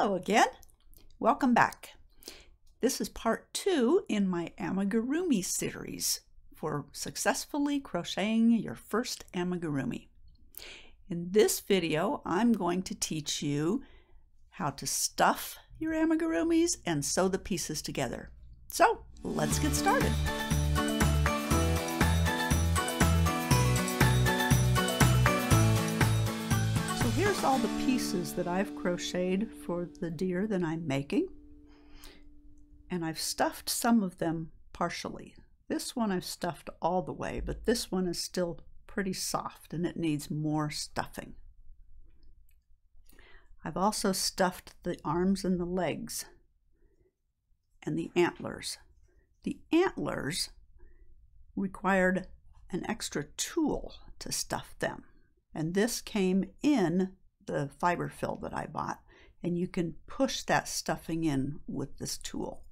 Hello again. Welcome back. This is part 2 in my amigurumi series for successfully crocheting your first amigurumi. In this video, I'm going to teach you how to stuff your amigurumis and sew the pieces together. So let's get started. Here's all the pieces that I've crocheted for the deer that I'm making, and I've stuffed some of them partially. This one I've stuffed all the way, but this one is still pretty soft and it needs more stuffing. I've also stuffed the arms and the legs and the antlers. The antlers required an extra tool to stuff them, and this came in the Fiberfill that I bought, and you can push that stuffing in with this tool.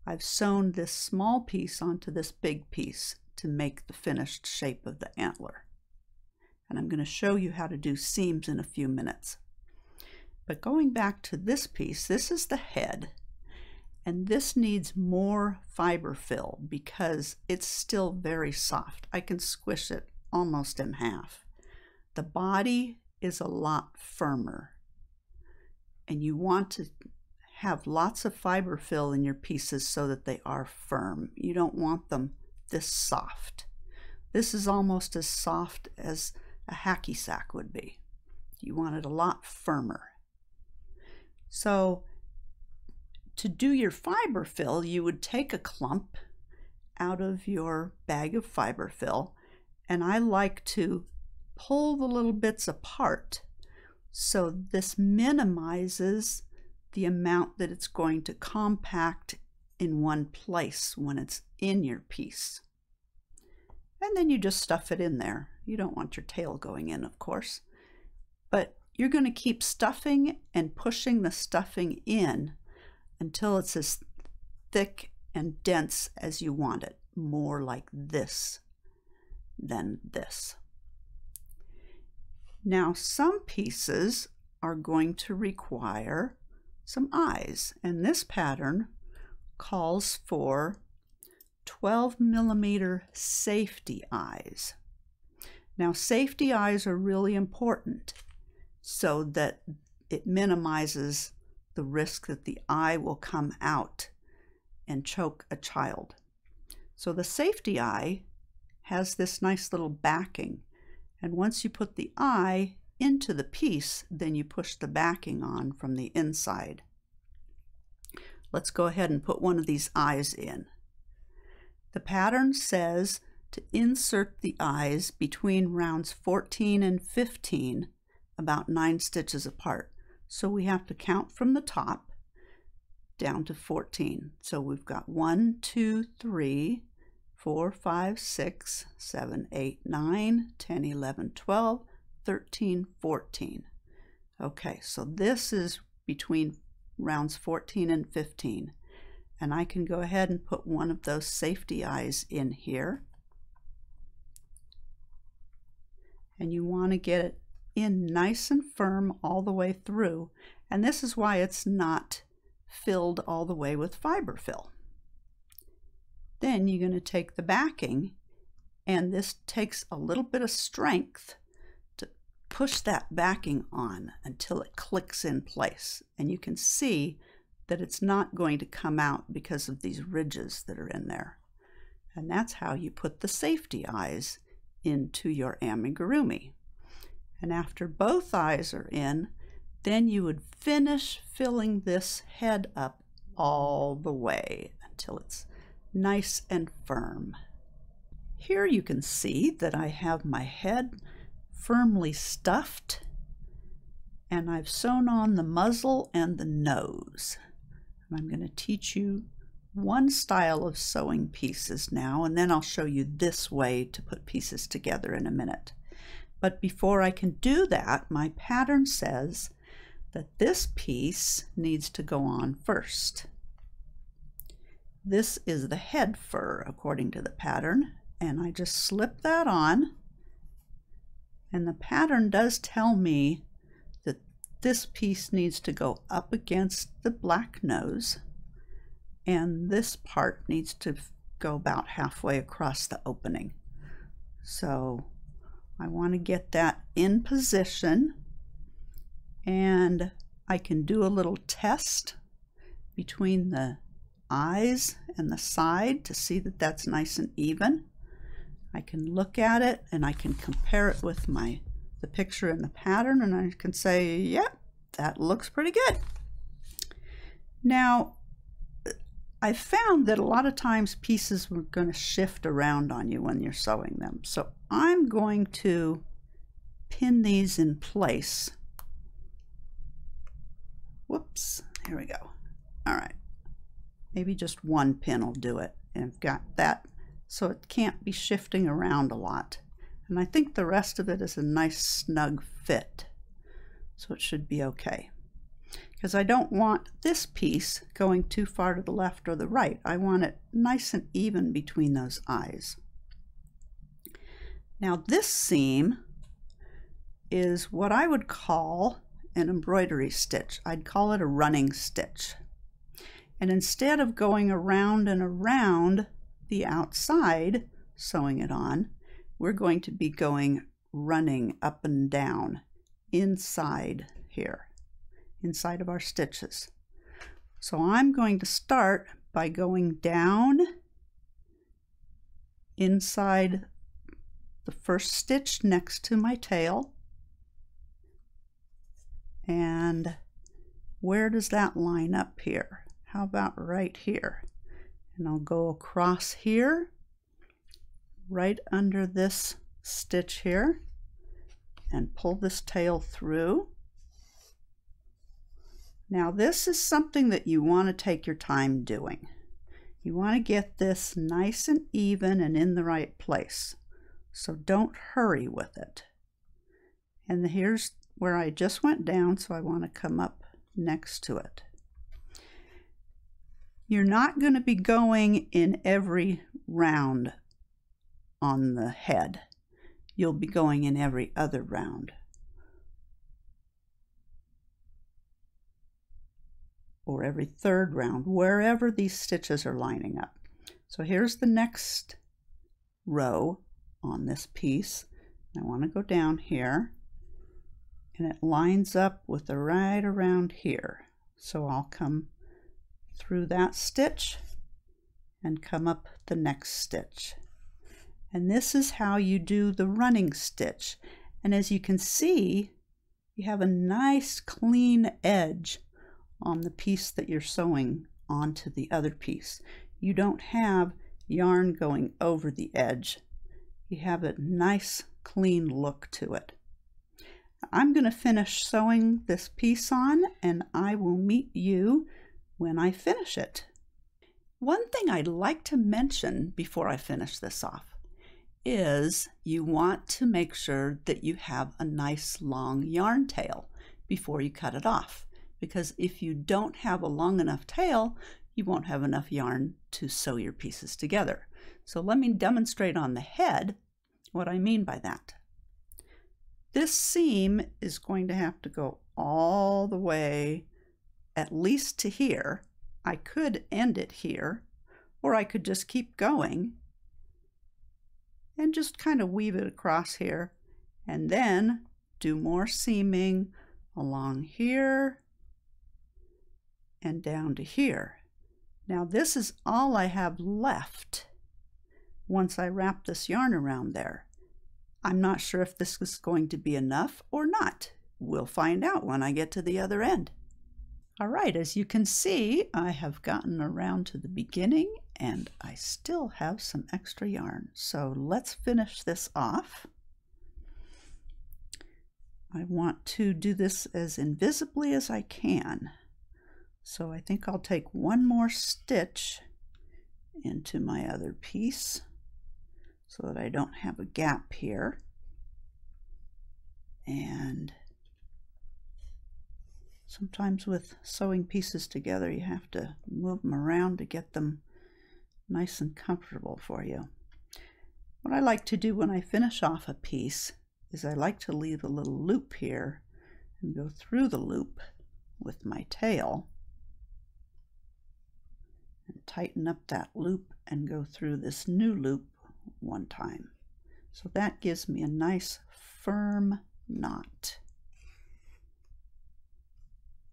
I've sewn this small piece onto this big piece to make the finished shape of the antler, and I'm going to show you how to do seams in a few minutes. But going back to this piece, this is the head, and this needs more Fiberfill because it's still very soft. I can squish it almost in half. The body is a lot firmer, and you want to have lots of Fiberfill in your pieces so that they are firm. You don't want them this soft. This is almost as soft as a hacky sack would be. You want it a lot firmer. So to do your Fiberfill, you would take a clump out of your bag of Fiberfill, and I like to pull the little bits apart so this minimizes the amount that it's going to compact in one place when it's in your piece. And then you just stuff it in there. You don't want your tail going in, of course, but you're going to keep stuffing and pushing the stuffing in until it's as thick and dense as you want it, more like this than this. Now some pieces are going to require some eyes, and this pattern calls for 12mm safety eyes. Now safety eyes are really important so that it minimizes the risk that the eye will come out and choke a child. So the safety eye has this nice little backing, and once you put the eye into the piece, then you push the backing on from the inside. Let's go ahead and put one of these eyes in. The pattern says to insert the eyes between rounds 14 and 15, about 9 stitches apart. So we have to count from the top down to 14. So we've got 1, 2, 3, 4, 5, 6, 7, 8, 9, 10, 11, 12, 13, 14. Okay, so this is between rounds 14 and 15. And I can go ahead and put one of those safety eyes in here. And you want to get it in nice and firm all the way through. And this is why it's not filled all the way with Fiberfill. Then you're going to take the backing, and this takes a little bit of strength to push that backing on until it clicks in place. And you can see that it's not going to come out because of these ridges that are in there. And that's how you put the safety eyes into your amigurumi. And after both eyes are in, then you would finish filling this head up all the way until it's nice and firm. Here you can see that I have my head firmly stuffed, and I've sewn on the muzzle and the nose. And I'm going to teach you one style of sewing pieces now, and then I'll show you this way to put pieces together in a minute. But before I can do that, my pattern says that this piece needs to go on first. This is the head fur according to the pattern, and I just slip that on, and the pattern does tell me that this piece needs to go up against the black nose, and this part needs to go about halfway across the opening. So I want to get that in position, and I can do a little test between the eyes and the side to see that that's nice and even. I can look at it and I can compare it with the picture in the pattern, and I can say, yep, that looks pretty good. Now, I found that a lot of times pieces were going to shift around on you when you're sewing them. So I'm going to pin these in place. Whoops, here we go. All right, maybe just one pin will do it. And I've got that so it can't be shifting around a lot. And I think the rest of it is a nice snug fit. So it should be okay. Because I don't want this piece going too far to the left or the right. I want it nice and even between those eyes. Now this seam is what I would call an embroidery stitch. I'd call it a running stitch. And instead of going around and around the outside, sewing it on, we're going to be going running up and down inside here, inside of our stitches. So I'm going to start by going down inside the first stitch next to my tail. And where does that line up here? How about right here? And I'll go across here, right under this stitch here, and pull this tail through. Now this is something that you want to take your time doing. You want to get this nice and even and in the right place. So don't hurry with it. And here's where I just went down, so I want to come up next to it. You're not going to be going in every round on the head. You'll be going in every other round. Or every third round, wherever these stitches are lining up. So here's the next row on this piece. I want to go down here, and it lines up with the right around here. So I'll come through that stitch and come up the next stitch. And this is how you do the running stitch. And as you can see, you have a nice clean edge on the piece that you're sewing onto the other piece. You don't have yarn going over the edge. You have a nice clean look to it. I'm going to finish sewing this piece on, and I will meet you when I finish it. One thing I'd like to mention before I finish this off is you want to make sure that you have a nice long yarn tail before you cut it off, because if you don't have a long enough tail, you won't have enough yarn to sew your pieces together. So let me demonstrate on the head what I mean by that. This seam is going to have to go all the way at least to here. I could end it here, or I could just keep going and just kind of weave it across here, and then do more seaming along here and down to here. Now this is all I have left once I wrap this yarn around there. I'm not sure if this is going to be enough or not. We'll find out when I get to the other end. All right, as you can see, I have gotten around to the beginning and I still have some extra yarn. So let's finish this off. I want to do this as invisibly as I can. So I think I'll take one more stitch into my other piece so that I don't have a gap here. And sometimes with sewing pieces together, you have to move them around to get them nice and comfortable for you. What I like to do when I finish off a piece is I like to leave a little loop here, and go through the loop with my tail and tighten up that loop and go through this new loop one time. So that gives me a nice firm knot.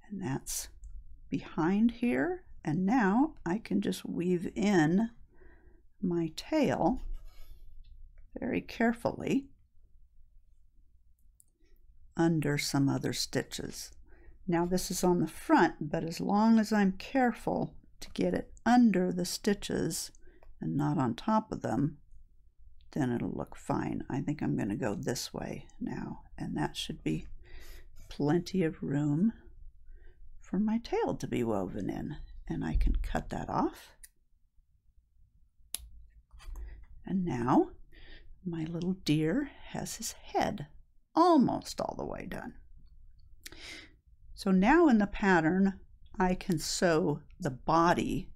And that's behind here. And now I can just weave in my tail very carefully under some other stitches. Now this is on the front, but as long as I'm careful to get it under the stitches and not on top of them, then it'll look fine. I think I'm going to go this way now, and that should be plenty of room for my tail to be woven in. And I can cut that off. And now my little deer has his head almost all the way done. So now in the pattern, I can sew the body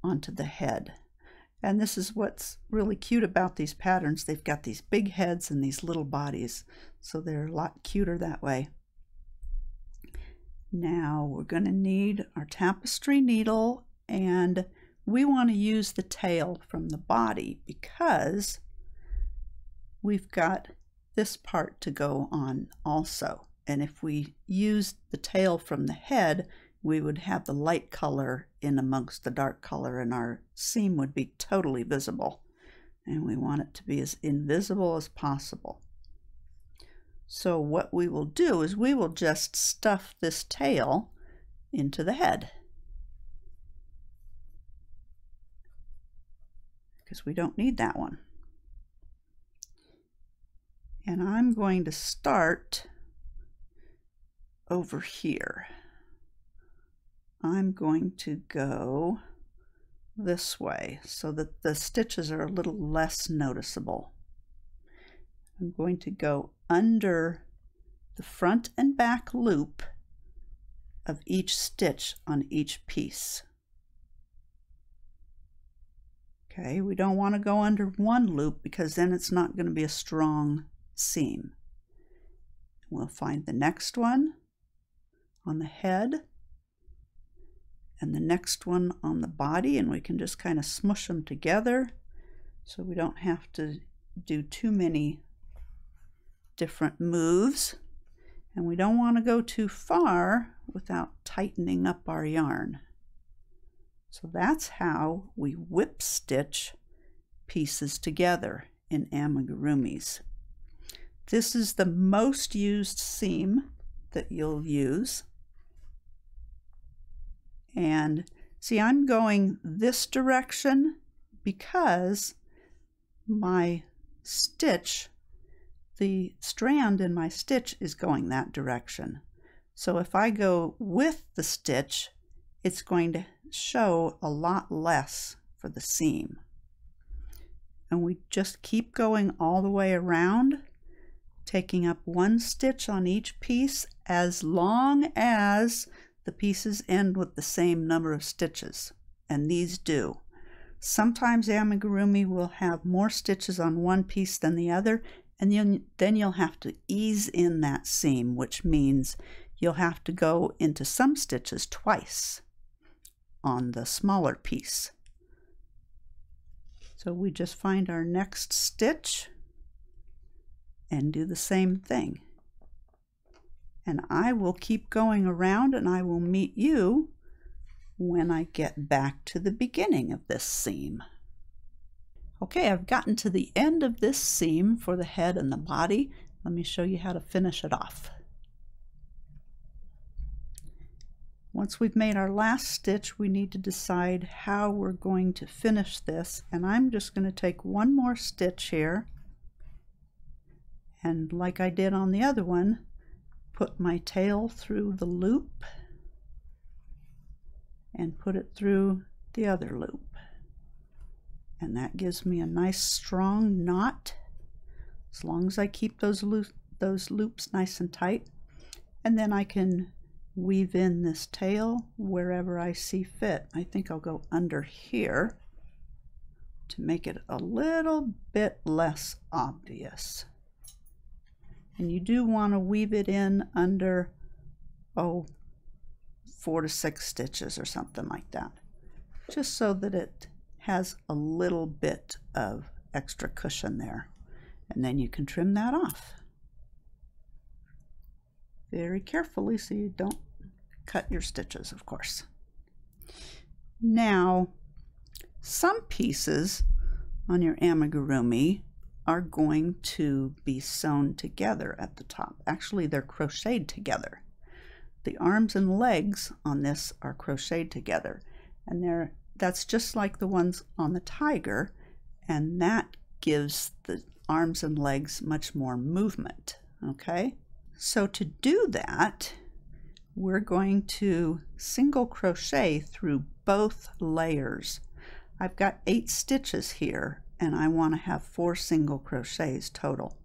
onto the head. And this is what's really cute about these patterns. They've got these big heads and these little bodies, so they're a lot cuter that way. Now we're going to need our tapestry needle, and we want to use the tail from the body because we've got this part to go on also. And if we use the tail from the head, we would have the light color in amongst the dark color, and our seam would be totally visible. And we want it to be as invisible as possible. So what we will do is we will just stuff this tail into the head, because we don't need that one. And I'm going to start over here. I'm going to go this way so that the stitches are a little less noticeable. I'm going to go under the front and back loop of each stitch on each piece. Okay, we don't want to go under one loop because then it's not going to be a strong seam. We'll find the next one on the head and the next one on the body, and we can just kind of smush them together so we don't have to do too many different moves, and we don't want to go too far without tightening up our yarn. So that's how we whip stitch pieces together in amigurumis. This is the most used seam that you'll use. And see, I'm going this direction because my stitch, the strand in my stitch is going that direction. So if I go with the stitch, it's going to show a lot less for the seam. And we just keep going all the way around, taking up one stitch on each piece as long as the pieces end with the same number of stitches, and these do. Sometimes amigurumi will have more stitches on one piece than the other, and then you'll have to ease in that seam, which means you'll have to go into some stitches twice on the smaller piece. So we just find our next stitch and do the same thing. And I will keep going around, and I will meet you when I get back to the beginning of this seam. Okay, I've gotten to the end of this seam for the head and the body. Let me show you how to finish it off. Once we've made our last stitch, we need to decide how we're going to finish this. And I'm just going to take one more stitch here, and like I did on the other one, put my tail through the loop and put it through the other loop. And that gives me a nice strong knot, as long as I keep those loops nice and tight. And then I can weave in this tail wherever I see fit. I think I'll go under here to make it a little bit less obvious. And you do want to weave it in under, 4 to 6 stitches or something like that, just so that it has a little bit of extra cushion there. And then you can trim that off very carefully so you don't cut your stitches, of course. Now, some pieces on your amigurumi are going to be sewn together at the top. Actually, they're crocheted together. The arms and legs on this are crocheted together, and that's just like the ones on the tiger, and that gives the arms and legs much more movement. Okay, so to do that, we're going to single crochet through both layers. I've got 8 stitches here, and I want to have 4 single crochets total.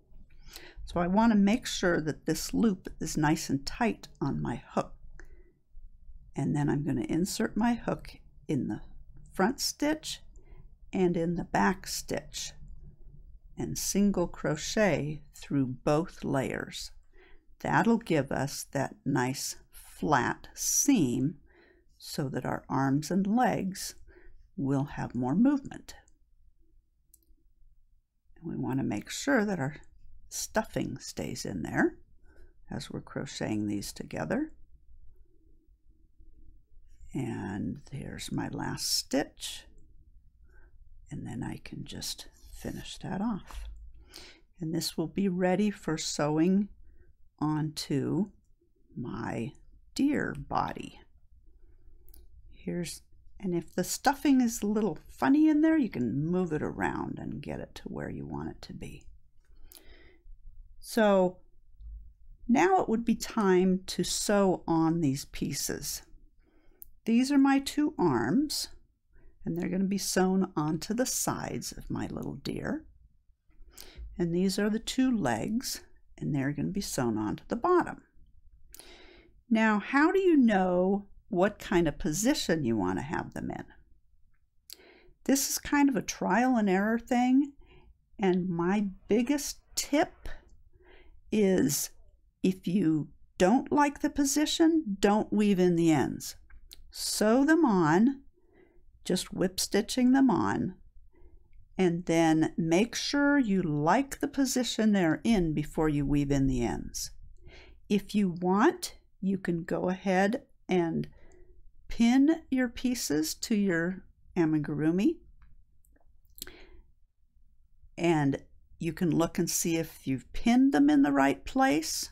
So I want to make sure that this loop is nice and tight on my hook. And then I'm going to insert my hook in the front stitch and in the back stitch and single crochet through both layers. That'll give us that nice flat seam so that our arms and legs will have more movement. And we want to make sure that our stuffing stays in there as we're crocheting these together. And there's my last stitch, and then I can just finish that off. And this will be ready for sewing onto my deer body. And if the stuffing is a little funny in there, you can move it around and get it to where you want it to be. So now it would be time to sew on these pieces. These are my 2 arms, and they're going to be sewn onto the sides of my little deer. And these are the 2 legs, and they're going to be sewn onto the bottom. Now, how do you know what kind of position you want to have them in? This is kind of a trial and error thing, and my biggest tip is if you don't like the position, don't weave in the ends. Sew them on, just whip stitching them on, and then make sure you like the position they're in before you weave in the ends. If you want, you can go ahead and pin your pieces to your amigurumi, and you can look and see if you've pinned them in the right place.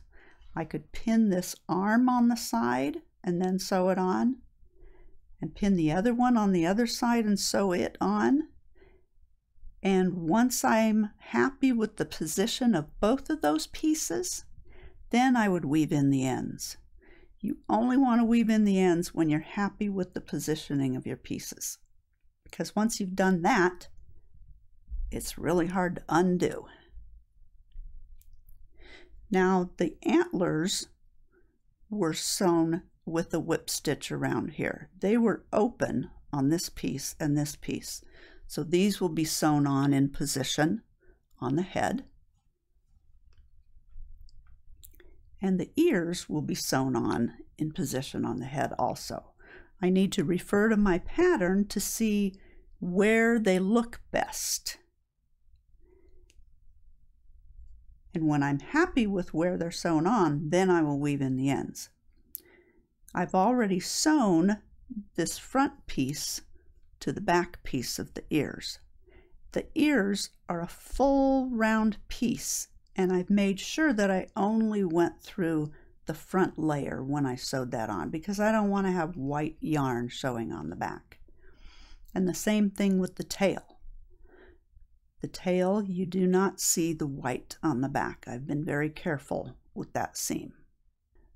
I could pin this arm on the side and then sew it on, and pin the other one on the other side and sew it on. And once I'm happy with the position of both of those pieces, then I would weave in the ends. You only want to weave in the ends when you're happy with the positioning of your pieces, because once you've done that, it's really hard to undo. Now, the antlers were sewn with a whip stitch around here. They were open on this piece and this piece. So these will be sewn on in position on the head. And the ears will be sewn on in position on the head also. I need to refer to my pattern to see where they look best. And when I'm happy with where they're sewn on, then I will weave in the ends. I've already sewn this front piece to the back piece of the ears. The ears are a full round piece, and I've made sure that I only went through the front layer when I sewed that on, because I don't want to have white yarn showing on the back. And the same thing with the tail. The tail, you do not see the white on the back. I've been very careful with that seam.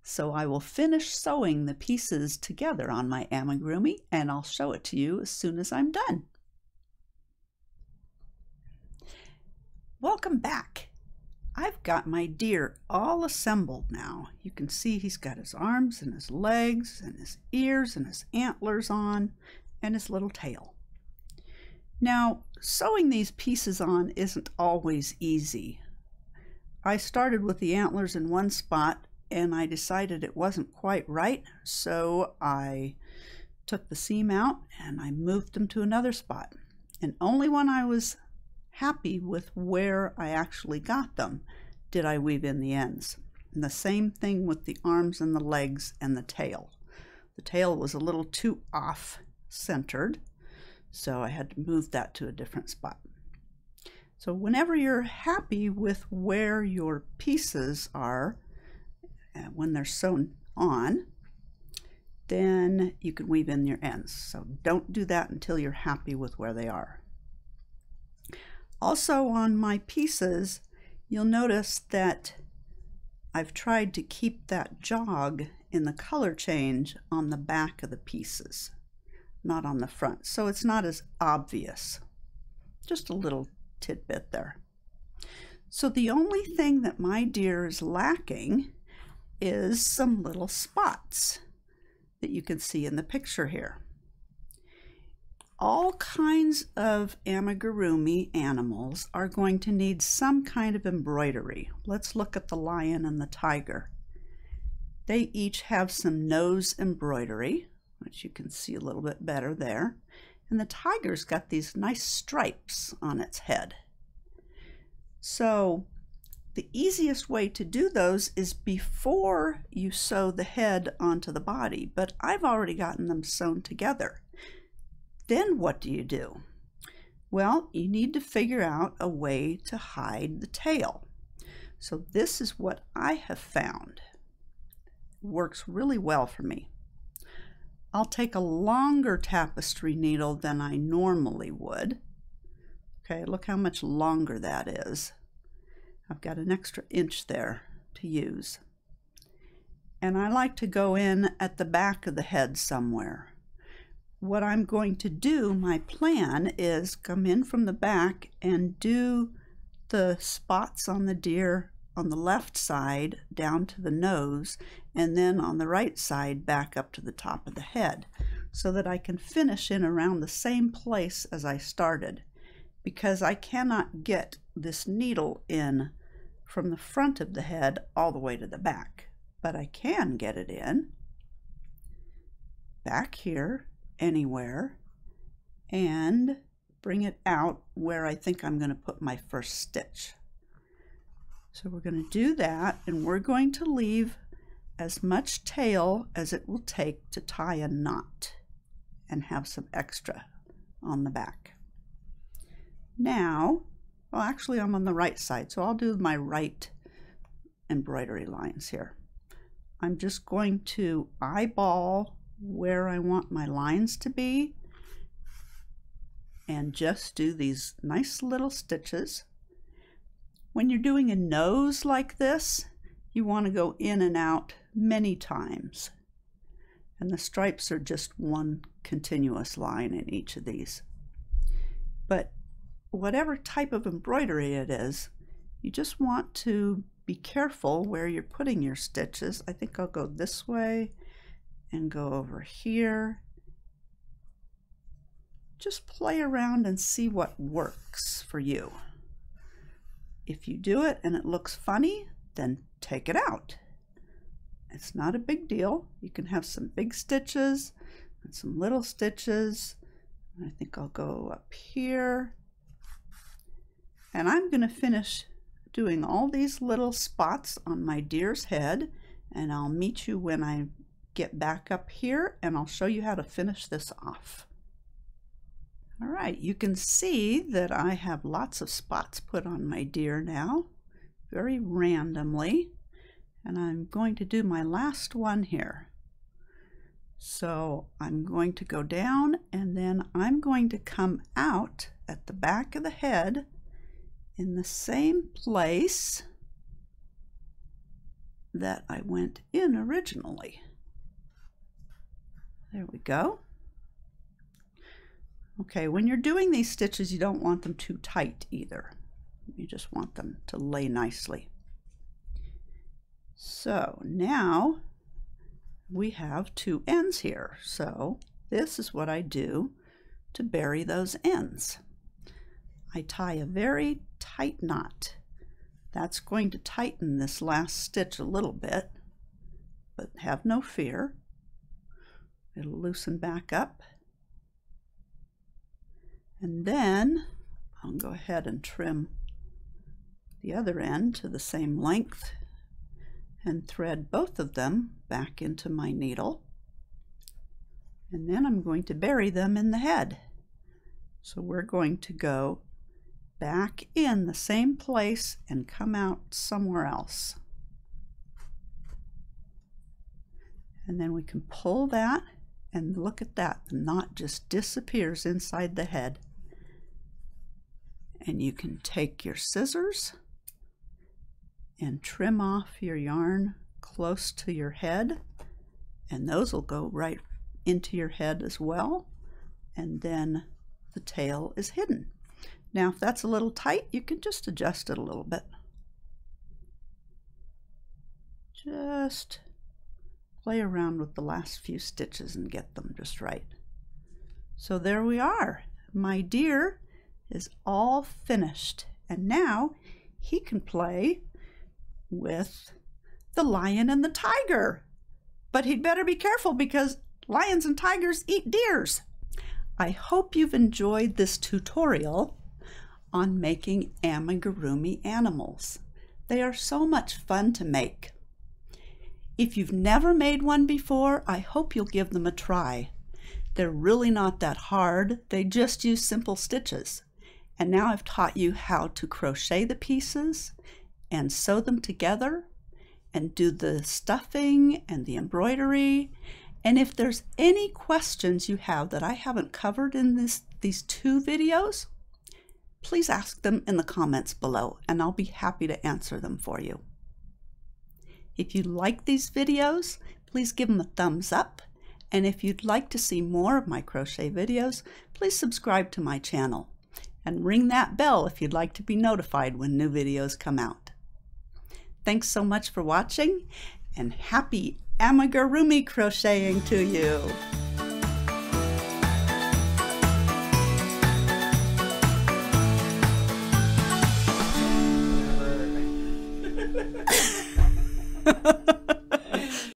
So I will finish sewing the pieces together on my amigurumi, and I'll show it to you as soon as I'm done. Welcome back. I've got my deer all assembled now. You can see he's got his arms and his legs and his ears and his antlers on and his little tail. Now, sewing these pieces on isn't always easy. I started with the antlers in one spot and I decided it wasn't quite right, so I took the seam out and I moved them to another spot. And only when I was happy with where I actually got them did I weave in the ends. And the same thing with the arms and the legs and the tail. The tail was a little too off-centered, so I had to move that to a different spot. So whenever you're happy with where your pieces are, when they're sewn on, then you can weave in your ends. So don't do that until you're happy with where they are. Also on my pieces, you'll notice that I've tried to keep that jog in the color change on the back of the pieces, not on the front, so it's not as obvious. Just a little tidbit there. So the only thing that my deer is lacking is some little spots that you can see in the picture here. All kinds of amigurumi animals are going to need some kind of embroidery. Let's look at the lion and the tiger. They each have some nose embroidery, which you can see a little bit better there. And the tiger's got these nice stripes on its head. So the easiest way to do those is before you sew the head onto the body, but I've already gotten them sewn together. Then what do? Well, you need to figure out a way to hide the tail. So this is what I have found. Works really well for me. I'll take a longer tapestry needle than I normally would. Okay, look how much longer that is. I've got an extra inch there to use. And I like to go in at the back of the head somewhere. What I'm going to do, my plan is come in from the back and do the spots on the deer on the left side down to the nose, and then on the right side back up to the top of the head, so that I can finish in around the same place as I started, because I cannot get this needle in from the front of the head all the way to the back, but I can get it in back here anywhere and bring it out where I think I'm going to put my first stitch. So we're going to do that, and we're going to leave as much tail as it will take to tie a knot and have some extra on the back. Now, well, actually I'm on the right side, so I'll do my right embroidery lines here. I'm just going to eyeball where I want my lines to be and just do these nice little stitches. When you're doing a nose like this, you want to go in and out many times. And the stripes are just one continuous line in each of these. But whatever type of embroidery it is, you just want to be careful where you're putting your stitches. I think I'll go this way and go over here. Just play around and see what works for you. If you do it and it looks funny, then take it out. It's not a big deal. You can have some big stitches and some little stitches. I think I'll go up here. And I'm going to finish doing all these little spots on my deer's head, and I'll meet you when I get back up here and I'll show you how to finish this off. All right, you can see that I have lots of spots put on my deer now, very randomly, and I'm going to do my last one here. So I'm going to go down, and then I'm going to come out at the back of the head in the same place that I went in originally. There we go. Okay, when you're doing these stitches, you don't want them too tight either. You just want them to lay nicely. So now we have two ends here. So this is what I do to bury those ends. I tie a very tight knot That's going to tighten this last stitch a little bit, but have no fear. It'll loosen back up. And then I'll go ahead and trim the other end to the same length and thread both of them back into my needle. And then I'm going to bury them in the head. So we're going to go back in the same place and come out somewhere else. And then we can pull that, and look at that, the knot just disappears inside the head. And you can take your scissors and trim off your yarn close to your head, and those will go right into your head as well, and then the tail is hidden. Now if that's a little tight, you can just adjust it a little bit. Just play around with the last few stitches and get them just right. So there we are. My deer is all finished, and now he can play with the lion and the tiger. But he'd better be careful because lions and tigers eat deers. I hope you've enjoyed this tutorial on making amigurumi animals. They are so much fun to make. If you've never made one before, I hope you'll give them a try. They're really not that hard. They just use simple stitches. And now I've taught you how to crochet the pieces and sew them together and do the stuffing and the embroidery. And if there's any questions you have that I haven't covered in these two videos, please ask them in the comments below and I'll be happy to answer them for you. If you like these videos, please give them a thumbs up. And if you'd like to see more of my crochet videos, please subscribe to my channel and ring that bell if you'd like to be notified when new videos come out. Thanks so much for watching, and happy amigurumi crocheting to you! Ha ha ha!